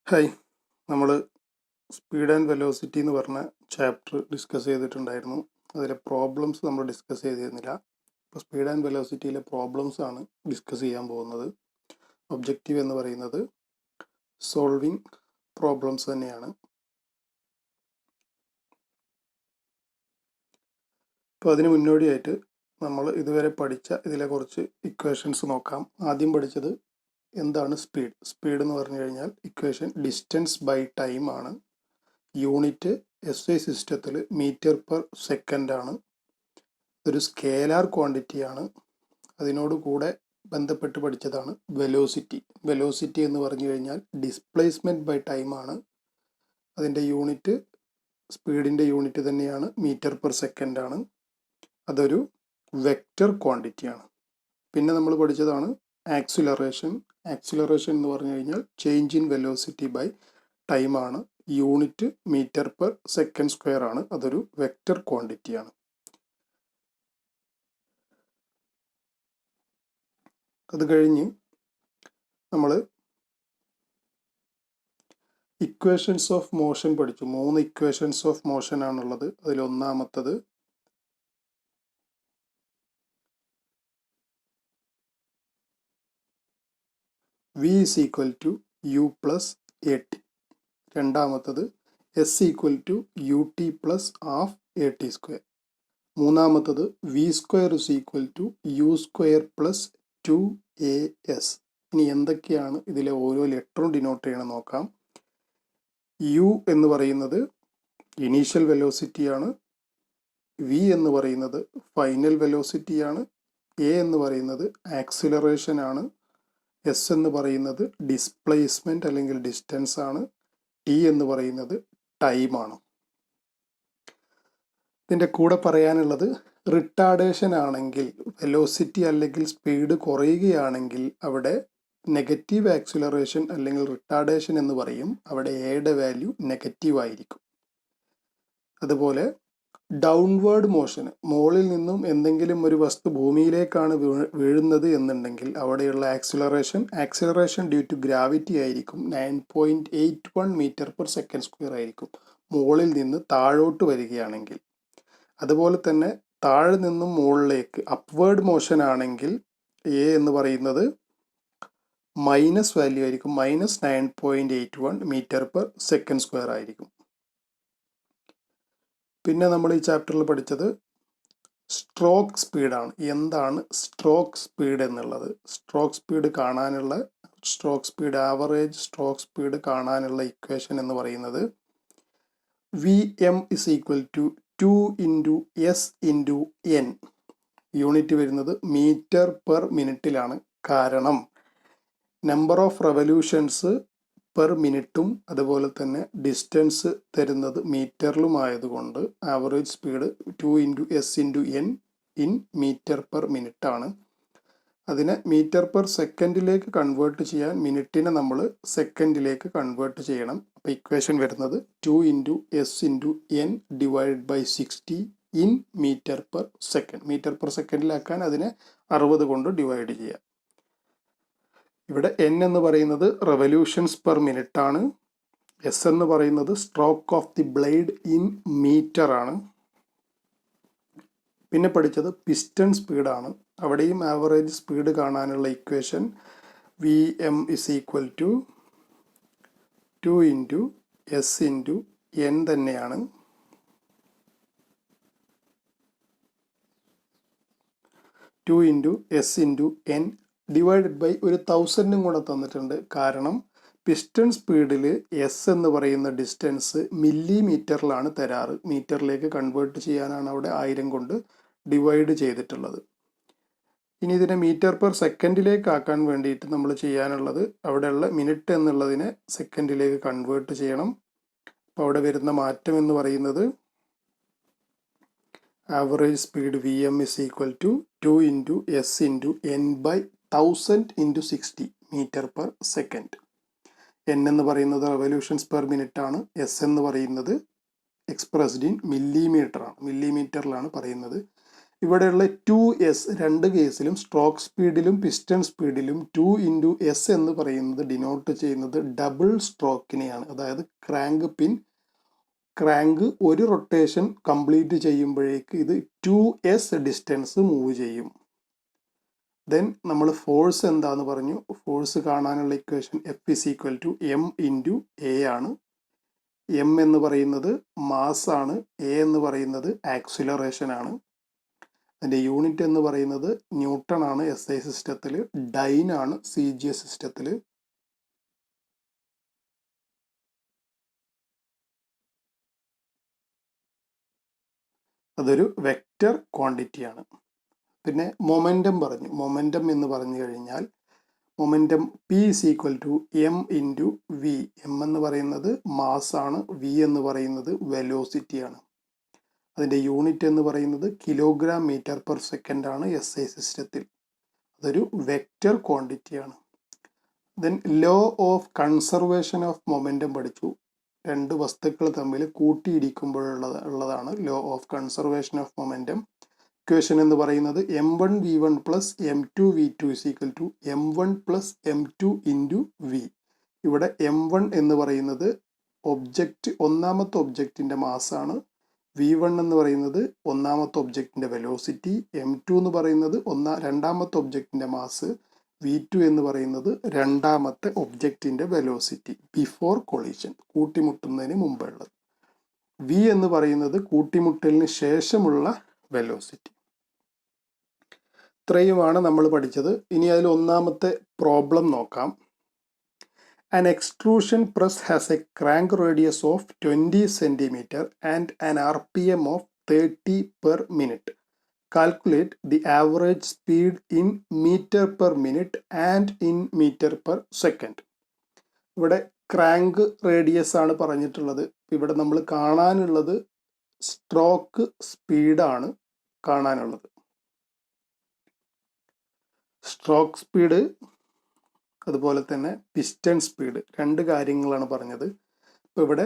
Hi, നമ്മൾ speed and velocity എന്ന് പറഞ്ഞ ചാപ്റ്റർ ഡിസ്കസ് ചെയ്തിട്ടുണ്ടായിരുന്നു. അതിലെ പ്രോബ്ലംസ് നമ്മൾ ഡിസ്കസ് ചെയ്തിരുന്നില്ല. ഇപ്പോൾ സ്പീഡ് ആൻഡ് വെലോസിറ്റിയിലെ പ്രോബ്ലംസ് ആണ് ഡിസ്കസ് ചെയ്യാൻ പോകുന്നത്. ഒബ്ജക്റ്റീവ് എന്ന് പറയുന്നത് സോൾവിങ് പ്രോബ്ലംസ് തന്നെയാണ്. അപ്പോൾ അതിന് മുന്നോടിയായിട്ട് നമ്മൾ ഇതുവരെ പഠിച്ച ഇതിലെ കുറച്ച് ഇക്വേഷൻസ് നോക്കാം. ആദ്യം പഠിച്ചത് എന്താണ് സ്പീഡ് എന്ന് പറഞ്ഞു കഴിഞ്ഞാൽ ഇക്വേഷൻ ഡിസ്റ്റൻസ് ബൈ ടൈം ആണ്. യൂണിറ്റ് SI സിസ്റ്റത്തിൽ മീറ്റർ പെർ സെക്കൻഡ് ആണ്. ഒരു സ്കേലാർ ക്വാണ്ടിറ്റി ആണ്. അതിനോട് കൂടെ ബന്ധപ്പെട്ട് പഠിച്ചതാണ് വെലോസിറ്റി എന്ന് പറഞ്ഞു കഴിഞ്ഞാൽ ഡിസ്പ്ലേസ്മെൻറ്റ് ബൈ ടൈം ആണ്. അതിൻ്റെ യൂണിറ്റ് സ്പീഡിൻ്റെ യൂണിറ്റ് തന്നെയാണ്, മീറ്റർ പെർ സെക്കൻഡ് ആണ്. അതൊരു വെക്റ്റർ ക്വാണ്ടിറ്റി ആണ്. പിന്നെ നമ്മൾ പഠിച്ചതാണ് ആക്സിലറേഷൻ എന്ന് പറഞ്ഞു കഴിഞ്ഞാൽ change in velocity by time ആണ്. Unit metre per second square ആണ്. അതൊരു വെക്റ്റർ ക്വാണ്ടിറ്റി ആണ്. അത് കഴിഞ്ഞ് നമ്മൾ ഇക്വേഷൻസ് ഓഫ് മോഷൻ പഠിച്ചു. 3 ഇക്വേഷൻസ് ഓഫ് മോഷൻ ആണുള്ളത്. അതിൽ ഒന്നാമത്തത് V is equal to U plus AT. രണ്ടാമത്തത് S equal to UT plus half AT square. മൂന്നാമത്തത് V square is equal to U square plus 2AS. ഇനി എന്തൊക്കെയാണ് ഇതിലെ ഓരോ ലെറ്ററും ഡിനോട്ട് ചെയ്യണം നോക്കാം. U എന്ന് പറയുന്നത് ഇനീഷ്യൽ വെലോസിറ്റിയാണ്. V എന്ന് പറയുന്നത് ഫൈനൽ വെലോസിറ്റിയാണ്. A എന്ന് പറയുന്നത് ആക്സിലറേഷൻ ആണ്. S എന്ന് പറയുന്നത് ഡിസ്പ്ലേസ്മെൻറ്റ് അല്ലെങ്കിൽ ഡിസ്റ്റൻസ് ആണ്. T എന്ന് പറയുന്നത് ടൈമാണ്. ഇതിൻ്റെ കൂടെ പറയാനുള്ളത് റിട്ടാർഡേഷൻ ആണെങ്കിൽ, വെലോസിറ്റി അല്ലെങ്കിൽ സ്പീഡ് കുറയുകയാണെങ്കിൽ അവിടെ നെഗറ്റീവ് ആക്സിലറേഷൻ അല്ലെങ്കിൽ റിട്ടാർഡേഷൻ എന്ന് പറയും. അവിടെ എയുടെ വാല്യൂ നെഗറ്റീവ് ആയിരിക്കും. അതുപോലെ ഡൗൺവേർഡ് മോഷൻ, മുകളിൽ നിന്നും എന്തെങ്കിലും ഒരു വസ്തു ഭൂമിയിലേക്കാണ് വീഴുന്നത് എന്നുണ്ടെങ്കിൽ അവിടെയുള്ള ആക്സിലറേഷൻ ഡ്യൂ ടു ഗ്രാവിറ്റി ആയിരിക്കും 9.81 മീറ്റർ പെർ സെക്കൻഡ് സ്ക്വയർ ആയിരിക്കും മുകളിൽ നിന്ന് താഴോട്ട് വരികയാണെങ്കിൽ. അതുപോലെ തന്നെ താഴെ നിന്നും മുകളിലേക്ക് അപ്വേർഡ് മോഷൻ ആണെങ്കിൽ എ എന്ന് പറയുന്നത് മൈനസ് വാല്യൂ ആയിരിക്കും, -9.81 മീറ്റർ പെർ സെക്കൻഡ് സ്ക്വയർ ആയിരിക്കും. പിന്നെ നമ്മൾ ഈ ചാപ്റ്ററിൽ പഠിച്ചത് സ്ട്രോക്ക് സ്പീഡാണ്. എന്താണ് സ്ട്രോക്ക് സ്പീഡ് എന്നുള്ളത്? ആവറേജ് സ്ട്രോക്ക് സ്പീഡ് കാണാനുള്ള ഇക്വേഷൻ എന്ന് പറയുന്നത് VM is equal to 2 into S into N. Unit വരുന്നത് മീറ്റർ പെർ മിനിറ്റിലാണ്. കാരണം നമ്പർ ഓഫ് റെവല്യൂഷൻസ് പെർ മിനിറ്റും അതുപോലെ തന്നെ ഡിസ്റ്റൻസ് തരുന്നത് മീറ്ററിലും ആയതുകൊണ്ട് average speed 2 into S into N in metre per minute ആണ്. അതിനെ മീറ്റർ പെർ സെക്കൻഡിലേക്ക് കൺവേർട്ട് ചെയ്യാൻ മിനിറ്റിനെ നമ്മൾ സെക്കൻഡിലേക്ക് കൺവേർട്ട് ചെയ്യണം. അപ്പോൾ ഇക്വേഷൻ വരുന്നത് 2 into S into N divided by 60 in metre per second. Metre per സെക്കൻഡിലാക്കാൻ അതിനെ 60 കൊണ്ട് ഡിവൈഡ് ചെയ്യാം. ഇവിടെ N എന്ന് പറയുന്നത് റെവല്യൂഷൻസ് പെർ മിനിറ്റ് ആണ്. S എന്ന് പറയുന്നത് stroke of the blade in metre ആണ്. പിന്നെ പഠിച്ചത് പിസ്റ്റൺ സ്പീഡാണ്. അവിടെയും ആവറേജ് സ്പീഡ് കാണാനുള്ള equation VM is equal to 2 into S into N തന്നെയാണ്. Two into S into N divided by 1000 കൂടെ തന്നിട്ടുണ്ട്. കാരണം പിസ്റ്റൺ സ്പീഡിൽ S എന്ന് പറയുന്ന ഡിസ്റ്റൻസ് മില്ലിമീറ്ററിലാണ് തരാറ്. മീറ്ററിലേക്ക് കൺവേർട്ട് ചെയ്യാനാണ് അവിടെ 1000 കൊണ്ട് ഡിവൈഡ് ചെയ്തിട്ടുള്ളത്. ഇനി ഇതിനെ മീറ്റർ പെർ സെക്കൻഡിലേക്ക് ആക്കാൻ വേണ്ടിയിട്ട് നമ്മൾ ചെയ്യാനുള്ളത് അവിടെയുള്ള മിനിറ്റ് എന്നുള്ളതിനെ സെക്കൻഡിലേക്ക് കൺവേർട്ട് ചെയ്യണം. അപ്പോൾ അവിടെ വരുന്ന മാറ്റം എന്ന് പറയുന്നത് average speed VM is equal to 2 into S into N by 1000 into 60 metre per second. N എന്ന് പറയുന്നത് റെവല്യൂഷൻസ് പെർ മിനിറ്റ് ആണ്. S എന്ന് പറയുന്നത് എക്സ്പ്രസ്ഡ് ഇൻ മില്ലിമീറ്ററാണ്, മില്ലിമീറ്ററിലാണ് പറയുന്നത്. ഇവിടെയുള്ള 2s രണ്ട് കേസിലും സ്ട്രോക്ക് സ്പീഡിലും പിസ്റ്റൺ സ്പീഡിലും 2 ഇൻറ്റു എസ് എന്ന് പറയുന്നത് ഡിനോട്ട് ചെയ്യുന്നത് ഡബിൾ സ്ട്രോക്കിനെയാണ്. അതായത് ക്രാങ്ക് ഒരു റൊട്ടേഷൻ കംപ്ലീറ്റ് ചെയ്യുമ്പോഴേക്ക് ഇത് 2s ഡിസ്റ്റൻസ് മൂവ് ചെയ്യും. ദെൻ നമ്മൾ ഫോഴ്സ് എന്താന്ന് പറഞ്ഞു. ഫോഴ്സ് കാണാനുള്ള equation F is equal to m into A ആണ്. എം എന്ന് പറയുന്നത് മാസ് ആണ്, എ എന്ന് പറയുന്നത് ആക്സിലറേഷൻ ആണ്. അതിൻ്റെ യൂണിറ്റ് എന്ന് പറയുന്നത് ന്യൂട്ടൺ ആണ് SI സിസ്റ്റത്തിൽ, ഡൈൻ ആണ് CGS സിസ്റ്റത്തിൽ. അതൊരു വെക്റ്റർ ക്വാണ്ടിറ്റിയാണ്. പിന്നെ മൊമെൻറ്റം പറഞ്ഞു. മൊമെൻറ്റം എന്ന് പറഞ്ഞു കഴിഞ്ഞാൽ momentum P is equal to m into V. M എന്ന് പറയുന്നത് മാസ് ആണ്, വി എന്ന് പറയുന്നത് വെലോസിറ്റി ആണ്. അതിൻ്റെ യൂണിറ്റ് എന്ന് പറയുന്നത് കിലോഗ്രാം മീറ്റർ പെർ സെക്കൻഡ് ആണ് SI സിസ്റ്റത്തിൽ. അതൊരു വെക്റ്റർ ക്വാണ്ടിറ്റിയാണ്. Then law of conservation of momentum പഠിച്ചു. രണ്ട് വസ്തുക്കൾ തമ്മിൽ കൂട്ടിയിടിക്കുമ്പോഴുള്ളതാണ് law of conservation of momentum. Equation എന്ന് പറയുന്നത് m1v1 plus m2v2 is equal to m1 plus m2 into V. ഇവിടെ m1 എന്ന് പറയുന്നത് ഒന്നാമത്തെ ഒബ്ജക്റ്റിൻ്റെ മാസാണ്, v1 എന്ന് പറയുന്നത് ഒന്നാമത്തെ ഒബ്ജക്റ്റിൻ്റെ വെലോസിറ്റി, m2 എന്ന് പറയുന്നത് രണ്ടാമത്തെ ഒബ്ജക്റ്റിൻ്റെ മാസ്, v2 എന്ന് പറയുന്നത് രണ്ടാമത്തെ ഒബ്ജക്റ്റിൻ്റെ വെലോസിറ്റി ബിഫോർ കൊളീഷൻ, കൂട്ടിമുട്ടുന്നതിന് മുമ്പുള്ളത്. v എന്ന് പറയുന്നത് കൂട്ടിമുട്ടലിന് ശേഷമുള്ള വെലോസിറ്റി. ഇത്രയുമാണ് നമ്മൾ പഠിച്ചത്. ഇനി അതിൽ ഒന്നാമത്തെ പ്രോബ്ലം നോക്കാം. An extrusion press has a crank radius of 20 cm and an RPM of 30 per minute. Calculate the average speed in meter per minute and in meter per second. ഇവിടെ ക്രാങ്ക് റേഡിയസ് ആണ് പറഞ്ഞിട്ടുള്ളത്. ഇവിടെ നമ്മൾ കാണാനുള്ളത് stroke സ്പീഡാണ് കാണാനുള്ളത്. Stroke speed അതുപോലെ തന്നെ piston speed, രണ്ട് കാര്യങ്ങളാണ് പറഞ്ഞത്. ഇപ്പോൾ ഇവിടെ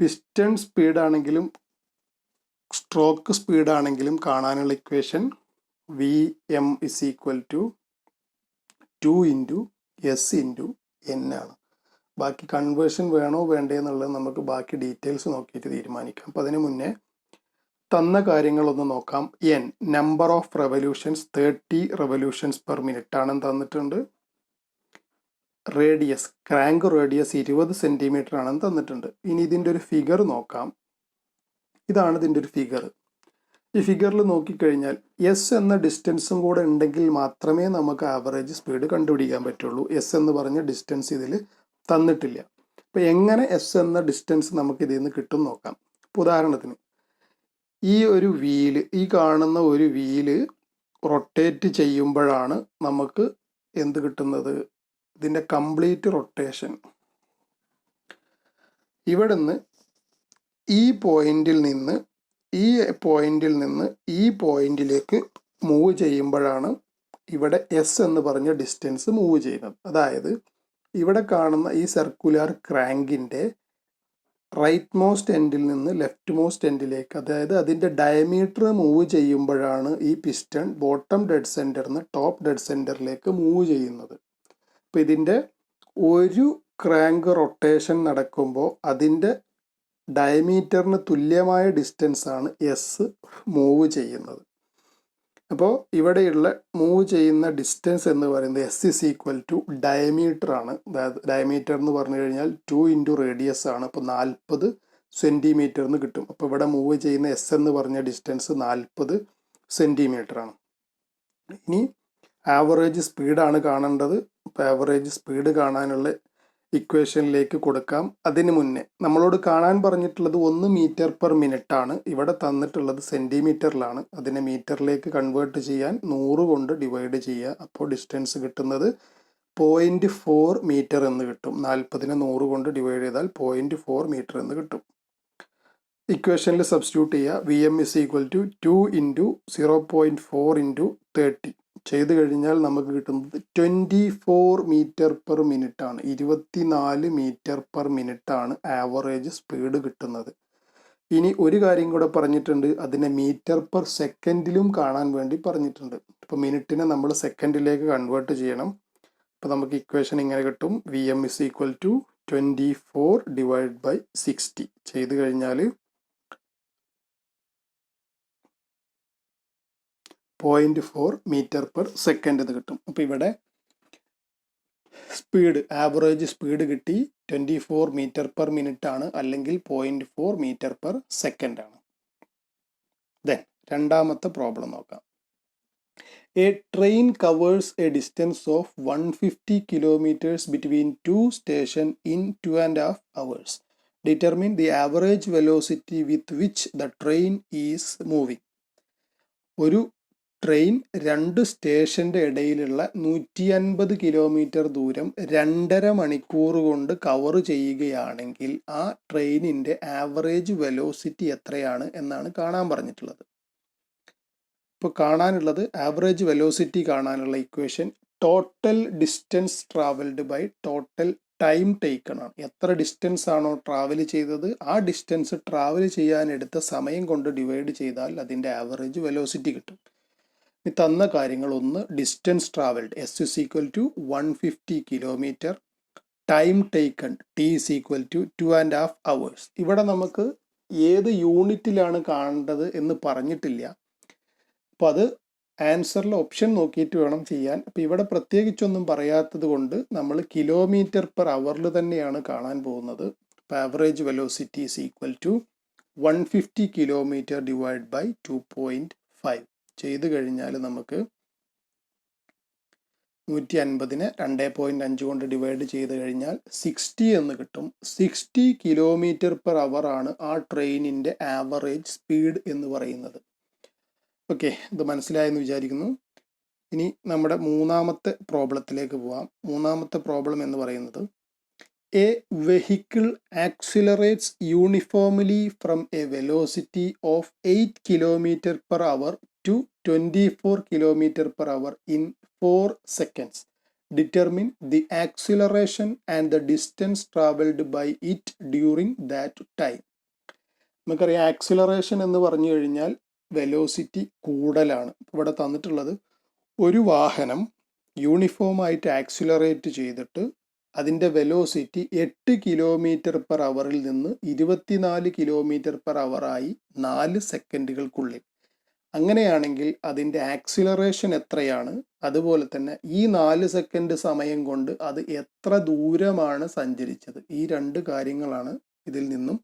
പിസ്റ്റൺ സ്പീഡാണെങ്കിലും സ്ട്രോക്ക് സ്പീഡാണെങ്കിലും കാണാനുള്ള equation Vm is equal to 2 into S into N ആണ്. ബാക്കി കൺവേർഷൻ വേണോ വേണ്ടേ എന്നുള്ളത് നമുക്ക് ബാക്കി ഡീറ്റെയിൽസ് നോക്കിയിട്ട് തീരുമാനിക്കാം. അപ്പോൾ അതിന് മുന്നേ തന്ന കാര്യങ്ങളൊന്ന് നോക്കാം. N number of revolutions 30 revolutions per minute ആണെന്ന് തന്നിട്ടുണ്ട്. റേഡിയസ് ക്രാങ്ക് റേഡിയസ് 20 സെൻറ്റിമീറ്റർ ആണെന്ന് തന്നിട്ടുണ്ട്. ഇനി ഇതിൻ്റെ ഒരു ഫിഗർ നോക്കാം. ഇതാണ് ഇതിൻ്റെ ഒരു ഫിഗർ. ഈ ഫിഗറിൽ നോക്കിക്കഴിഞ്ഞാൽ എസ് എന്ന ഡിസ്റ്റൻസും കൂടെ ഉണ്ടെങ്കിൽ മാത്രമേ നമുക്ക് ആവറേജ് സ്പീഡ് കണ്ടുപിടിക്കാൻ പറ്റുള്ളൂ. എസ് എന്ന് പറഞ്ഞ ഡിസ്റ്റൻസ് ഇതിൽ തന്നിട്ടില്ല. അപ്പോൾ എങ്ങനെ എസ് എന്ന ഡിസ്റ്റൻസ് നമുക്ക് ഇതിൽ നിന്ന് കിട്ടും നോക്കാം. ഇപ്പോൾ ഉദാഹരണത്തിന് ഈ ഒരു വീല്, ഈ കാണുന്ന ഒരു വീല് റൊട്ടേറ്റ് ചെയ്യുമ്പോഴാണ് നമുക്ക് എന്ത് കിട്ടുന്നത്, ഇതിൻ്റെ കംപ്ലീറ്റ് റൊട്ടേഷൻ. ഇവിടെ നിന്ന് ഈ പോയിന്റിൽ നിന്ന് ഈ പോയിന്റിലേക്ക് മൂവ് ചെയ്യുമ്പോഴാണ് ഇവിടെ എസ് എന്ന് പറഞ്ഞ ഡിസ്റ്റൻസ് മൂവ് ചെയ്യുന്നത്. അതായത് ഇവിടെ കാണുന്ന ഈ സർക്കുലർ ക്രാങ്കിൻ്റെ റൈറ്റ് മോസ്റ്റ് എൻഡിൽ നിന്ന് ലെഫ്റ്റ് മോസ്റ്റ് എൻഡിലേക്ക്, അതായത് അതിൻ്റെ ഡയമീറ്റർ മൂവ് ചെയ്യുമ്പോഴാണ് ഈ പിസ്റ്റൺ ബോട്ടം ഡെഡ് സെൻറ്ററിൽ നിന്ന് ടോപ്പ് ഡെഡ് സെൻറ്ററിലേക്ക് മൂവ് ചെയ്യുന്നത്. അപ്പോൾ ഇതിൻ്റെ ഒരു ക്രാങ്ക് റൊട്ടേഷൻ നടക്കുമ്പോൾ അതിൻ്റെ ഡയമീറ്ററിന് തുല്യമായ ഡിസ്റ്റൻസാണ് എസ് മൂവ് ചെയ്യുന്നത്. അപ്പോൾ ഇവിടെയുള്ള മൂവ് ചെയ്യുന്ന ഡിസ്റ്റൻസ് എന്ന് പറയുന്നത് S is equal to diameter ആണ്. അതായത് ഡയമീറ്റർ എന്ന് പറഞ്ഞു കഴിഞ്ഞാൽ 2 ഇൻറ്റു റേഡിയസ് ആണ്. അപ്പോൾ 40 സെൻറ്റിമീറ്റർ എന്ന് കിട്ടും. അപ്പോൾ ഇവിടെ മൂവ് ചെയ്യുന്ന എസ് എന്ന് പറഞ്ഞ ഡിസ്റ്റൻസ് 40 സെൻറ്റിമീറ്റർ ആണ്. ഇനി ആവറേജ് സ്പീഡാണ് കാണേണ്ടത്. അപ്പോൾ ആവറേജ് സ്പീഡ് കാണാനുള്ള ഇക്വേഷനിലേക്ക് കൊടുക്കാം. അതിന് മുന്നേ നമ്മളോട് കാണാൻ പറഞ്ഞിട്ടുള്ളത് 1 മീറ്റർ പെർ മിനിറ്റ് ആണ്. ഇവിടെ തന്നിട്ടുള്ളത് സെൻറ്റിമീറ്ററിലാണ്. അതിനെ മീറ്ററിലേക്ക് കൺവേർട്ട് ചെയ്യാൻ 100 കൊണ്ട് ഡിവൈഡ് ചെയ്യുക. അപ്പോൾ ഡിസ്റ്റൻസ് കിട്ടുന്നത് 0.4 മീറ്റർ എന്ന് കിട്ടും. 40നെ 100 കൊണ്ട് ഡിവൈഡ് ചെയ്താൽ 0.4 മീറ്റർ എന്ന് കിട്ടും. ഇക്വേഷനിൽ സബ്സ്റ്റിറ്റ്യൂട്ട് ചെയ്യുക. Vm is equal to 2 into 0.4 into 30 ചെയ്ത് കഴിഞ്ഞാൽ നമുക്ക് കിട്ടുന്നത് 24 മീറ്റർ പെർ മിനിറ്റ് ആണ്. 24 മീറ്റർ പെർ മിനിറ്റ് ആണ് ആവറേജ് സ്പീഡ് കിട്ടുന്നത്. ഇനി ഒരു കാര്യം കൂടെ പറഞ്ഞിട്ടുണ്ട്, അതിനെ മീറ്റർ പെർ സെക്കൻഡിലും കാണാൻ വേണ്ടി പറഞ്ഞിട്ടുണ്ട്. ഇപ്പോൾ മിനിറ്റിനെ നമ്മൾ സെക്കൻഡിലേക്ക് കൺവേർട്ട് ചെയ്യണം. അപ്പോൾ നമുക്ക് ഇക്വേഷൻ ഇങ്ങനെ കിട്ടും, VM is equal to 24 divided by 60. ചെയ്ത് കഴിഞ്ഞാൽ 0.4 മീറ്റർ പെർ സെക്കൻഡ് എന്ന് കിട്ടും. അപ്പോൾ ഇവിടെ സ്പീഡ്, ആവറേജ് സ്പീഡ് കിട്ടി 24 മീറ്റർ പെർ മിനിറ്റ് ആണ്, അല്ലെങ്കിൽ 0.4 മീറ്റർ പെർ സെക്കൻഡ് ആണ്. ദെൻ രണ്ടാമത്തെ പ്രോബ്ലം നോക്കാം. A train covers a distance of 150 kilometers between two stations in 2.5 hours. Determine the average velocity with which the train is moving. ഒരു train രണ്ട് സ്റ്റേഷൻ്റെ ഇടയിലുള്ള 150 kilometre ദൂരം 2.5 മണിക്കൂർ കൊണ്ട് കവർ ചെയ്യുകയാണെങ്കിൽ ആ ട്രെയിനിൻ്റെ ആവറേജ് വെലോസിറ്റി എത്രയാണ് എന്നാണ് കാണാൻ പറഞ്ഞിട്ടുള്ളത്. ഇപ്പോൾ കാണാനുള്ളത്, ആവറേജ് വെലോസിറ്റി കാണാനുള്ള equation total distance travelled by total time taken ആണ്. എത്ര ഡിസ്റ്റൻസ് ആണോ ട്രാവൽ ചെയ്തത് ആ ഡിസ്റ്റൻസ് ട്രാവൽ ചെയ്യാൻ എടുത്ത സമയം കൊണ്ട് ഡിവൈഡ് ചെയ്താൽ അതിൻ്റെ ആവറേജ് വെലോസിറ്റി കിട്ടും. ഈ തന്ന കാര്യങ്ങൾ, ഒന്ന് distance travelled S is equal to 150 kilometre, time taken T is equal to 2.5 hours. ഇവിടെ നമുക്ക് ഏത് യൂണിറ്റിലാണ് കാണേണ്ടത് എന്ന് പറഞ്ഞിട്ടില്ല. അപ്പോൾ അത് ആൻസറിൽ ഓപ്ഷൻ നോക്കിയിട്ട് വേണം ചെയ്യാൻ. അപ്പോൾ ഇവിടെ പ്രത്യേകിച്ചൊന്നും പറയാത്തത് കൊണ്ട് നമ്മൾ കിലോമീറ്റർ പെർ അവറിൽ തന്നെയാണ് കാണാൻ പോകുന്നത്. അപ്പോൾ average velocity is equal to 150 kilometre divide by 2.5 ചെയ്ത് കഴിഞ്ഞാൽ നമുക്ക് 150നെ 2.5 കൊണ്ട് ഡിവൈഡ് ചെയ്ത് കഴിഞ്ഞാൽ 60 എന്ന് കിട്ടും. 60 കിലോമീറ്റർ പെർ അവർ ആണ് ആ ട്രെയിനിൻ്റെ ആവറേജ് സ്പീഡ് എന്ന് പറയുന്നത്. ഓക്കെ, ഇത് മനസ്സിലായെന്ന് വിചാരിക്കുന്നു. ഇനി നമ്മുടെ മൂന്നാമത്തെ പ്രോബ്ലത്തിലേക്ക് പോവാം. മൂന്നാമത്തെ പ്രോബ്ലം എന്ന് പറയുന്നത്, a vehicle accelerates uniformly from a velocity of 8 kilometre per hour to 24 kilometre per hour in 4 seconds. Determine the acceleration and the distance traveled by it during that time. നമുക്കറിയാം, ആക്സിലറേഷൻ എന്ന് പറഞ്ഞു കഴിഞ്ഞാൽ velocity കൂടലാണ്. ഇവിടെ തന്നിട്ടുള്ളത്, ഒരു വാഹനം യൂണിഫോമായിട്ട് accelerate ചെയ്തിട്ട് അതിൻ്റെ വെലോസിറ്റി 8 കിലോമീറ്റർ പെർ അവറിൽ നിന്ന് 24 കിലോമീറ്റർ പെർ അവറായി 4 സെക്കൻഡുകൾക്കുള്ളിൽ. അങ്ങനെയാണെങ്കിൽ അതിൻ്റെ ആക്സിലറേഷൻ എത്രയാണ്, അതുപോലെ തന്നെ ഈ 4 സെക്കൻഡ് സമയം കൊണ്ട് അത് എത്ര ദൂരമാണ് സഞ്ചരിച്ചത്, ഈ രണ്ട് കാര്യങ്ങളാണ് ഇതിൽ നിന്നും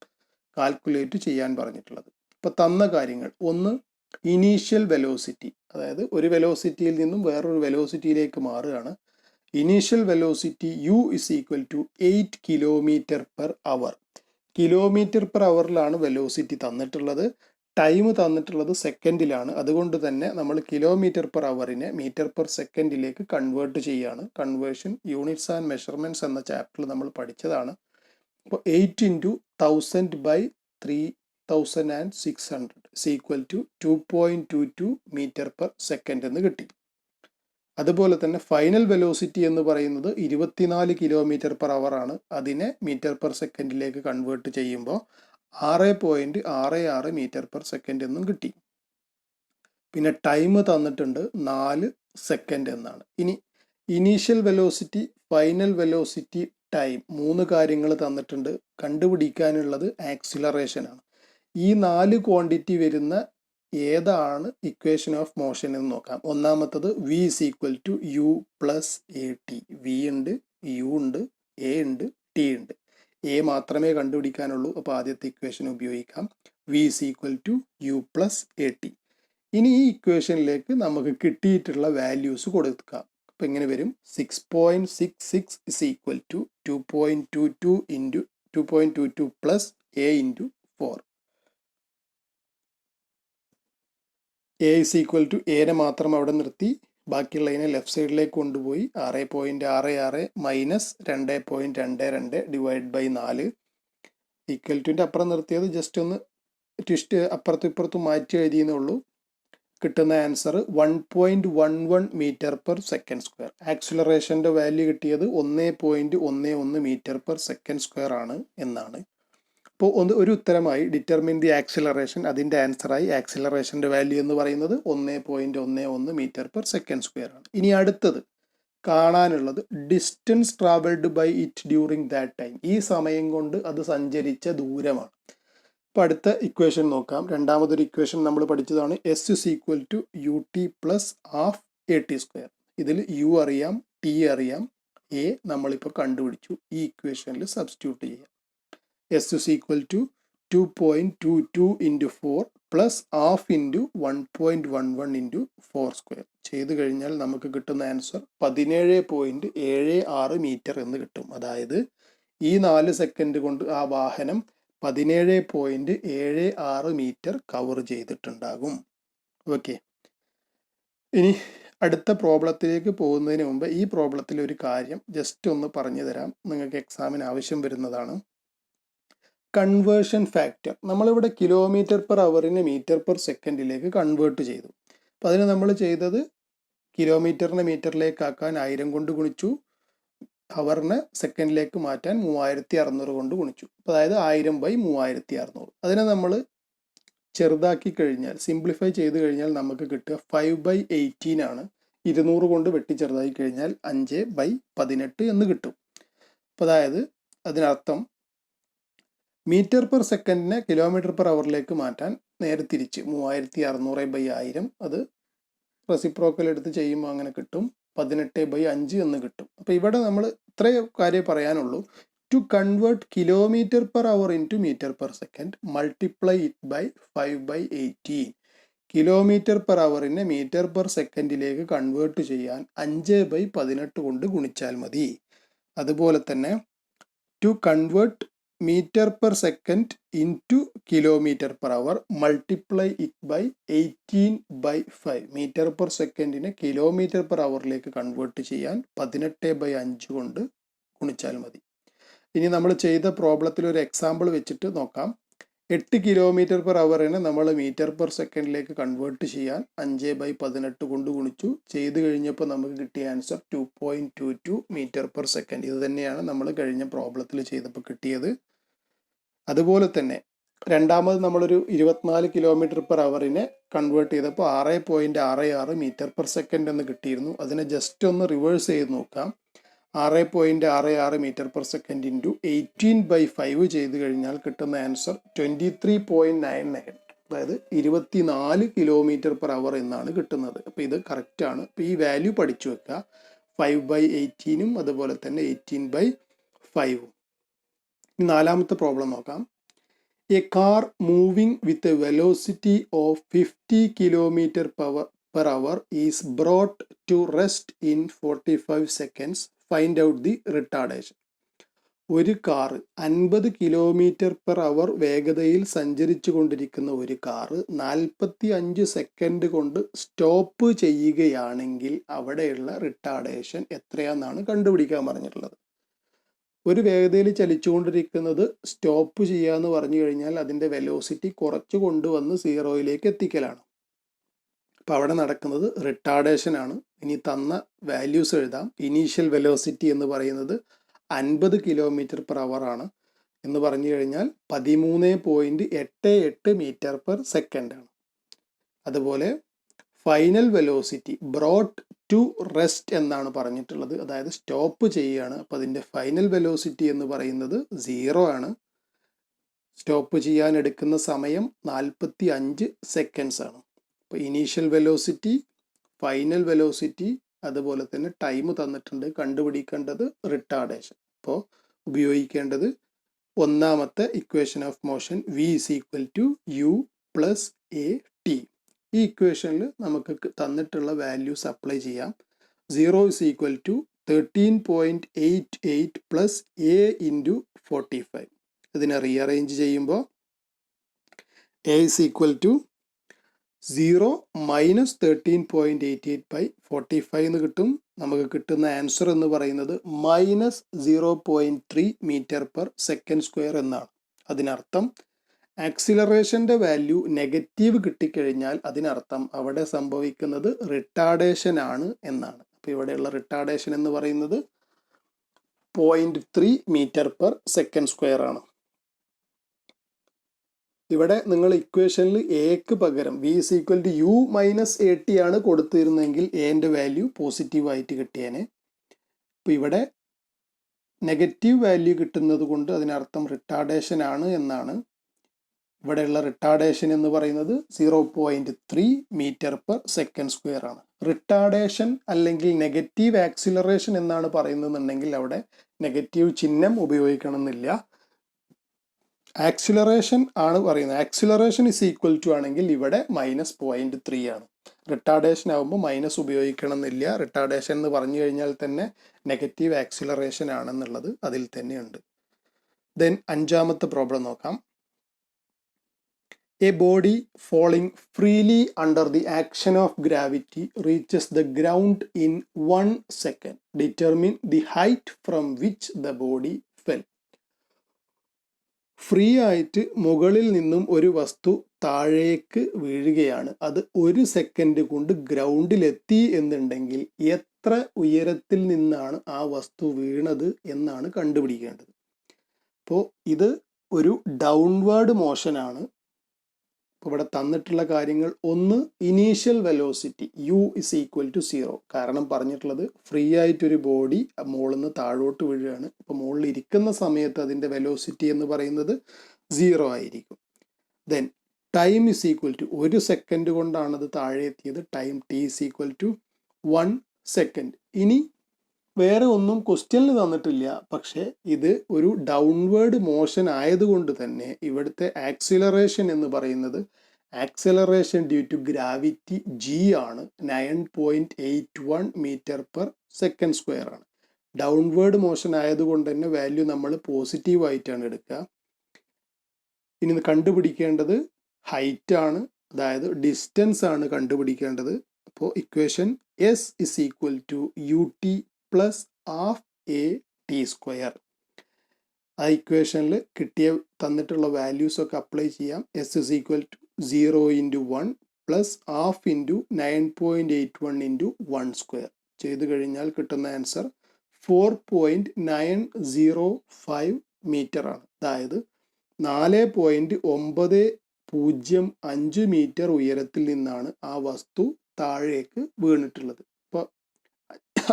കാൽക്കുലേറ്റ് ചെയ്യാൻ പറഞ്ഞിട്ടുള്ളത്. ഇപ്പോൾ തന്ന കാര്യങ്ങൾ, ഒന്ന് ഇനീഷ്യൽ വെലോസിറ്റി, അതായത് ഒരു വെലോസിറ്റിയിൽ നിന്നും വേറൊരു വെലോസിറ്റിയിലേക്ക് മാറുകയാണ്. Initial velocity U is equal to 8 kilometre per hour. Kilometre per അവറിലാണ് വെലോസിറ്റി തന്നിട്ടുള്ളത്. ടൈം തന്നിട്ടുള്ളത് സെക്കൻഡിലാണ്. അതുകൊണ്ട് തന്നെ നമ്മൾ കിലോമീറ്റർ പെർ അവറിനെ മീറ്റർ പെർ സെക്കൻഡിലേക്ക് കൺവേർട്ട് ചെയ്യുകയാണ്. കൺവേർഷൻ യൂണിറ്റ്സ് ആൻഡ് മെഷർമെൻറ്റ്സ് എന്ന ചാപ്റ്ററിൽ നമ്മൾ പഠിച്ചതാണ്. അപ്പോൾ 8 into 1000 by 3600 is equal to 2.22 metre per second എന്ന് കിട്ടി. അതുപോലെ തന്നെ ഫൈനൽ വെലോസിറ്റി എന്ന് പറയുന്നത് 24 കിലോമീറ്റർ പെർ അവർ ആണ്. അതിനെ മീറ്റർ പെർ സെക്കൻഡിലേക്ക് കൺവേർട്ട് ചെയ്യുമ്പോൾ 6.66 മീറ്റർ പെർ സെക്കൻഡ് എന്നും കിട്ടി. പിന്നെ ടൈം തന്നിട്ടുണ്ട് 4 സെക്കൻഡ് എന്നാണ്. ഇനി initial velocity, final velocity, time, 3 കാര്യങ്ങൾ തന്നിട്ടുണ്ട്. കണ്ടുപിടിക്കാനുള്ളത് ആക്സിലറേഷൻ ആണ്. ഈ 4 ക്വാണ്ടിറ്റി വരുന്ന ഏതാണ് ഇക്വേഷൻ ഓഫ് മോഷൻ എന്ന് നോക്കാം. ഒന്നാമത്തത് V is equal to U plus AT. V ഉണ്ട്, U ഉണ്ട്, A ഉണ്ട്, T ഉണ്ട്. A മാത്രമേ കണ്ടുപിടിക്കാനുള്ളൂ. അപ്പോൾ ആദ്യത്തെ ഇക്വേഷൻ ഉപയോഗിക്കാം. V is equal to U plus AT. ഇനി ഈ ഇക്വേഷനിലേക്ക് നമുക്ക് കിട്ടിയിട്ടുള്ള വാല്യൂസ് കൊടുക്കാം. അപ്പോൾ എങ്ങനെ വരും? 6.66 is equal to 2.22 into 2.22 plus A into 4. A is equal to Aനെ മാത്രം അവിടെ നിർത്തി, ബാക്കിയുള്ളതിനെ ലെഫ്റ്റ് സൈഡിലേക്ക് കൊണ്ടുപോയി 6.66 മൈനസ് 2.22 ഡിവൈഡ് ബൈ 4 ഈക്വൽ ടുവിൻ്റെ അപ്പുറം നിർത്തിയത് ജസ്റ്റ് ഒന്ന് ട്വിസ്റ്റ് അപ്പുറത്തും ഇപ്പുറത്തും മാറ്റി എഴുതിയെന്നേ ഉള്ളൂ. കിട്ടുന്ന answer 1.11 metre per second square. ആക്സിലറേഷൻ്റെ വാല്യൂ കിട്ടിയത് 1.11 മീറ്റർ പെർ സെക്കൻഡ് സ്ക്വയർ ആണ് എന്നാണ്. അപ്പോൾ ഒരു ഉത്തരമായി ഡിറ്റർമിൻ ദി ആക്സിലറേഷൻ, അതിൻ്റെ ആൻസറായി ആക്സിലറേഷൻ്റെ വാല്യൂ എന്ന് പറയുന്നത് 1.11 മീറ്റർ പെർ സെക്കൻഡ് സ്ക്വയർ ആണ്. ഇനി അടുത്തത് കാണാനുള്ളത് distance travelled by it during that time, ഈ സമയം കൊണ്ട് അത് സഞ്ചരിച്ച ദൂരമാണ്. അപ്പോൾ അടുത്ത ഇക്വേഷൻ നോക്കാം. രണ്ടാമതൊരു ഇക്വേഷൻ നമ്മൾ പഠിച്ചതാണ് S is equal to U T plus half A T square. ഇതിൽ യു അറിയാം, ടി അറിയാം, എ നമ്മളിപ്പോൾ കണ്ടുപിടിച്ചു. ഈ ഇക്വേഷനിൽ സബ്സ്റ്റിറ്റ്യൂട്ട് ചെയ്യാം. S is equal to 2.22 into 4 plus half into 1.11 into 4 square ചെയ്ത് കഴിഞ്ഞാൽ നമുക്ക് കിട്ടുന്ന ആൻസർ 17.76 മീറ്റർ എന്ന് കിട്ടും. അതായത് ഈ 4 സെക്കൻഡ് കൊണ്ട് ആ വാഹനം 17.76 മീറ്റർ കവർ ചെയ്തിട്ടുണ്ടാകും. ഓക്കെ, ഇനി അടുത്ത പ്രോബ്ലത്തിലേക്ക് പോകുന്നതിന് മുമ്പ് ഈ പ്രോബ്ലത്തിൽ ഒരു കാര്യം ജസ്റ്റ് ഒന്ന് പറഞ്ഞു തരാം, നിങ്ങൾക്ക് എക്സാമിന് ആവശ്യം വരുന്നതാണ്. കൺവേർഷൻ ഫാക്ടർ നമ്മളിവിടെ കിലോമീറ്റർ പെർ അവറിനെ മീറ്റർ പെർ സെക്കൻഡിലേക്ക് കൺവേർട്ട് ചെയ്തു. അപ്പം അതിന് നമ്മൾ ചെയ്തത് കിലോമീറ്ററിനെ മീറ്ററിലേക്കാക്കാൻ 1000 കൊണ്ട് ഗുണിച്ചു, അവറിനെ സെക്കൻഡിലേക്ക് മാറ്റാൻ 3600 കൊണ്ട് ഗുണിച്ചു. അപ്പോൾ അതായത് 1000/3600. അതിനെ നമ്മൾ ചെറുതാക്കി കഴിഞ്ഞാൽ, സിംപ്ലിഫൈ ചെയ്ത് കഴിഞ്ഞാൽ നമുക്ക് കിട്ടുക 5/18 ആണ്. 200 കൊണ്ട് വെട്ടി ചെറുതാക്കി കഴിഞ്ഞാൽ 5/18 എന്ന് കിട്ടും. അപ്പോൾ അതായത് അതിനർത്ഥം മീറ്റർ പെർ സെക്കൻഡിനെ കിലോമീറ്റർ പെർ അവറിലേക്ക് മാറ്റാൻ നേരെ തിരിച്ച് 3600/1000 അത് റെസിപ്രോക്കൽ എടുത്ത് ചെയ്യുമ്പോൾ അങ്ങനെ കിട്ടും 18/5 എന്ന് കിട്ടും. അപ്പോൾ ഇവിടെ നമ്മൾ ഇത്രയും കാര്യം പറയാനുള്ളൂ. To convert kilometre per hour into metre per second multiply it by 5/18. Kilometre per അവറിനെ മീറ്റർ പെർ സെക്കൻഡിലേക്ക് കൺവേർട്ട് ചെയ്യാൻ 5/18 കൊണ്ട് ഗുണിച്ചാൽ മതി. അതുപോലെ തന്നെ to convert metre per second into kilometre per hour multiply it by 18/5. Metre per സെക്കൻഡിനെ kilometre per അവറിലേക്ക് കൺവേർട്ട് ചെയ്യാൻ 18/5 കൊണ്ട് ഗുണിച്ചാൽ മതി. ഇനി നമ്മൾ ചെയ്ത പ്രോബ്ലത്തിൽ ഒരു എക്സാമ്പിൾ വെച്ചിട്ട് നോക്കാം. 8 കിലോമീറ്റർ പെർ അവറിനെ നമ്മൾ മീറ്റർ പെർ സെക്കൻഡിലേക്ക് കൺവേർട്ട് ചെയ്യാൻ 5/18 കൊണ്ട് ഗുണിച്ചു. ചെയ്ത് കഴിഞ്ഞപ്പോൾ നമുക്ക് കിട്ടിയ ആൻസർ 2.22 മീറ്റർ പെർ സെക്കൻഡ്. ഇത് തന്നെയാണ് നമ്മൾ കഴിഞ്ഞ പ്രോബ്ലത്തിൽ ചെയ്തപ്പോൾ കിട്ടിയത്. അതുപോലെ തന്നെ രണ്ടാമത് നമ്മളൊരു 24 കിലോമീറ്റർ പെർ അവറിനെ കൺവേർട്ട് ചെയ്തപ്പോൾ 6.66 മീറ്റർ പെർ സെക്കൻഡ് എന്ന് കിട്ടിയിരുന്നു. അതിനെ ജസ്റ്റ് ഒന്ന് റിവേഴ്സ് ചെയ്ത് നോക്കാം. 6.66 മീറ്റർ പെർ സെക്കൻഡ് ഇൻറ്റു 18/5 ചെയ്ത് കഴിഞ്ഞാൽ കിട്ടുന്ന ആൻസർ 23.99, അതായത് 24 കിലോമീറ്റർ പെർ അവർ എന്നാണ് കിട്ടുന്നത്. അപ്പോൾ ഇത് കറക്റ്റാണ്. അപ്പോൾ ഈ വാല്യൂ പഠിച്ചു വെക്കുക, 5/18 അതുപോലെ തന്നെ 18/5. നാലാമത്തെ പ്രോബ്ലം നോക്കാം. A car moving with a velocity of 50 kilometre per hour is brought to rest in 45 seconds. Find out the retardation. ഒരു കാർ 50 കിലോമീറ്റർ പെർ അവർ വേഗതയിൽ സഞ്ചരിച്ചു കൊണ്ടിരിക്കുന്ന ഒരു കാർ 45 സെക്കൻഡ് കൊണ്ട് സ്റ്റോപ്പ് ചെയ്യുകയാണെങ്കിൽ അവിടെയുള്ള റിട്ടാർഡേഷൻ എത്രയാണെന്നാണ് കണ്ടുപിടിക്കാൻ പറഞ്ഞിട്ടുള്ളത്. ഒരു വേഗതയിൽ ചലിച്ചുകൊണ്ടിരിക്കുന്നത് സ്റ്റോപ്പ് ചെയ്യുക എന്ന് പറഞ്ഞു കഴിഞ്ഞാൽ അതിൻ്റെ വെലോസിറ്റി കുറച്ച് കൊണ്ടുവന്ന് 0യിലേക്ക് എത്തിക്കലാണ്. അപ്പോൾ അവിടെ നടക്കുന്നത് റിട്ടാർഡേഷൻ ആണ്. ഇനി തന്ന വാല്യൂസ് എഴുതാം. ഇനീഷ്യൽ വെലോസിറ്റി എന്ന് പറയുന്നത് 50 കിലോമീറ്റർ പെർ അവർ ആണ് എന്ന് പറഞ്ഞു കഴിഞ്ഞാൽ 13.88 മീറ്റർ പെർ സെക്കൻഡ് ആണ്. അതുപോലെ final velocity brought to rest എന്നാണ് പറഞ്ഞിട്ടുള്ളത്, അതായത് സ്റ്റോപ്പ് ചെയ്യുകയാണ്. അപ്പോൾ അതിൻ്റെ ഫൈനൽ വെലോസിറ്റി എന്ന് പറയുന്നത് 0 ആണ്. സ്റ്റോപ്പ് ചെയ്യാൻ എടുക്കുന്ന സമയം 45 സെക്കൻഡ്സ് ആണ്. അപ്പോൾ ഇനീഷ്യൽ വെലോസിറ്റി, ഫൈനൽ വെലോസിറ്റി, അതുപോലെ തന്നെ ടൈം തന്നിട്ടുണ്ട്. കണ്ടുപിടിക്കേണ്ടത് റിട്ടാർഡേഷൻ. അപ്പോൾ ഉപയോഗിക്കേണ്ടത് ഒന്നാമത്തെ equation of motion v is equal to u plus A T. ഈ ഇക്വേഷനിൽ നമുക്ക് തന്നിട്ടുള്ള വാല്യൂസ് അപ്ലൈ ചെയ്യാം. 0 is equal to 13.88 plus A into 45. ഇതിനെ റീഅറേഞ്ച് ചെയ്യുമ്പോൾ A is equal to 0 minus 13.88/45 എന്ന് കിട്ടും. നമുക്ക് കിട്ടുന്ന ആൻസർ എന്ന് പറയുന്നത് -0.3 മീറ്റർ പെർ സെക്കൻഡ് സ്ക്വയർ എന്നാണ്. അതിനർത്ഥം ആക്സിലറേഷൻ്റെ വാല്യൂ നെഗറ്റീവ് കിട്ടിക്കഴിഞ്ഞാൽ അതിനർത്ഥം അവിടെ സംഭവിക്കുന്നത് റിട്ടാർഡേഷൻ ആണ് എന്നാണ്. അപ്പോൾ ഇവിടെയുള്ള റിട്ടാർഡേഷൻ എന്ന് പറയുന്നത് 0.3 മീറ്റർ പെർ സെക്കൻഡ് സ്ക്വയർ ആണ്. ഇവിടെ നിങ്ങൾ ഇക്വേഷനിൽ എക്ക് പകരം V is equal to U minus A T ആണ് കൊടുത്തിരുന്നെങ്കിൽ എൻ്റെ വാല്യൂ പോസിറ്റീവായിട്ട് കിട്ടിയേനെ. അപ്പോൾ ഇവിടെ നെഗറ്റീവ് വാല്യൂ കിട്ടുന്നത് കൊണ്ട് അതിനർത്ഥം റിട്ടാർഡേഷൻ ആണ് എന്നാണ്. ഇവിടെയുള്ള റിട്ടാർഡേഷൻ എന്ന് പറയുന്നത് 0.3 മീറ്റർ പെർ സെക്കൻഡ് സ്ക്വയർ ആണ്. റിട്ടാർഡേഷൻ അല്ലെങ്കിൽ നെഗറ്റീവ് ആക്സിലറേഷൻ എന്നാണ് പറയുന്നതെന്നുണ്ടെങ്കിൽ അവിടെ നെഗറ്റീവ് ചിഹ്നം ഉപയോഗിക്കണമെന്നില്ല. ആക്സിലറേഷൻ ആണ് പറയുന്നത്. ആക്സിലറേഷൻ ഇസ് ഈക്വൽ ടു ആണെങ്കിൽ ഇവിടെ -0.3 ആണ്. റിട്ടാർഡേഷൻ ആകുമ്പോൾ മൈനസ് ഉപയോഗിക്കണമെന്നില്ല. റിട്ടാർഡേഷൻ എന്ന് പറഞ്ഞു കഴിഞ്ഞാൽ തന്നെ നെഗറ്റീവ് ആക്സിലറേഷൻ ആണെന്നുള്ളത് അതിൽ തന്നെയുണ്ട്. ദെൻ അഞ്ചാമത്തെ പ്രോബ്ലം നോക്കാം. A body falling freely under the action of gravity reaches the ground in 1 second. Determine the height from which the body fell. Free ആയിട്ട് മുകളിൽ നിന്നും ഒരു വസ്തു താഴേക്ക് വീഴുകയാണ്. അത് 1 സെക്കൻഡ് കൊണ്ട് ഗ്രൗണ്ടിലെത്തി എന്നുണ്ടെങ്കിൽ എത്ര ഉയരത്തിൽ നിന്നാണ് ആ വസ്തു വീണത് എന്നാണ് കണ്ടുപിടിക്കേണ്ടത്. അപ്പോൾ ഇത് ഒരു ഡൗൺവേർഡ് മോഷനാണ്. അപ്പോൾ ഇവിടെ തന്നിട്ടുള്ള കാര്യങ്ങൾ, ഒന്ന് initial velocity U is equal to 0. കാരണം പറഞ്ഞിട്ടുള്ളത് ഫ്രീ ആയിട്ടൊരു ബോഡി മുകളിൽ നിന്ന് താഴോട്ട് വീഴുകയാണ്. അപ്പോൾ മുകളിൽ ഇരിക്കുന്ന സമയത്ത് അതിൻ്റെ വെലോസിറ്റി എന്ന് പറയുന്നത് 0 ആയിരിക്കും. Then time is equal to 1 second കൊണ്ടാണ് അത് താഴെ എത്തിയത്. Time T is equal to 1 second. ഇനി വേറെ ഒന്നും ക്വസ്റ്റ്യനിൽ തന്നിട്ടില്ല. പക്ഷേ ഇത് ഒരു ഡൗൺവേർഡ് മോഷൻ ആയതുകൊണ്ട് തന്നെ ഇവിടുത്തെ ആക്സിലറേഷൻ എന്ന് പറയുന്നത് acceleration due to gravity G ആണ്. 9.81 മീറ്റർ പെർ സെക്കൻഡ് സ്ക്വയർ ആണ്. ഡൗൺവേർഡ് മോഷൻ ആയതുകൊണ്ട് തന്നെ വാല്യൂ നമ്മൾ പോസിറ്റീവ് ആയിട്ടാണ് എടുക്കുക. ഇനി കണ്ടുപിടിക്കേണ്ടത് ഹൈറ്റ് ആണ്, അതായത് ഡിസ്റ്റൻസ് ആണ് കണ്ടുപിടിക്കേണ്ടത്. അപ്പോൾ equation S is equal to U T plus half A T square. ആ ഇക്വേഷനിൽ കിട്ടിയ തന്നിട്ടുള്ള വാല്യൂസ് ഒക്കെ അപ്ലൈ ചെയ്യാം. S is equal to 0 × 1 plus half into 9.81 into 1 square ചെയ്ത് കഴിഞ്ഞാൽ കിട്ടുന്ന ആൻസർ 4.905 മീറ്റർ ആണ്. അതായത് 4.905 മീറ്റർ ഉയരത്തിൽ നിന്നാണ് ആ വസ്തു താഴേക്ക് വീണിട്ടുള്ളത്. ഇപ്പോൾ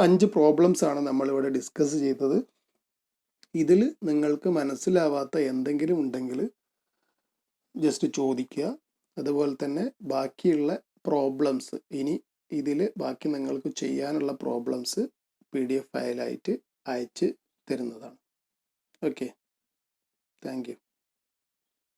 5 പ്രോബ്ലംസ് ആണ് നമ്മളിവിടെ ഡിസ്കസ് ചെയ്തത്. ഇതിൽ നിങ്ങൾക്ക് മനസ്സിലാവാത്ത എന്തെങ്കിലും ഉണ്ടെങ്കിൽ ജസ്റ്റ് ചോദിക്കുക. അതുപോലെ തന്നെ ബാക്കിയുള്ള പ്രോബ്ലംസ് ഇനി ഇതിൽ ബാക്കി നിങ്ങൾക്ക് ചെയ്യാനുള്ള പ്രോബ്ലംസ് PDF ഫയലായിട്ട് അയച്ച് തരുന്നതാണ്. Okay, thank you.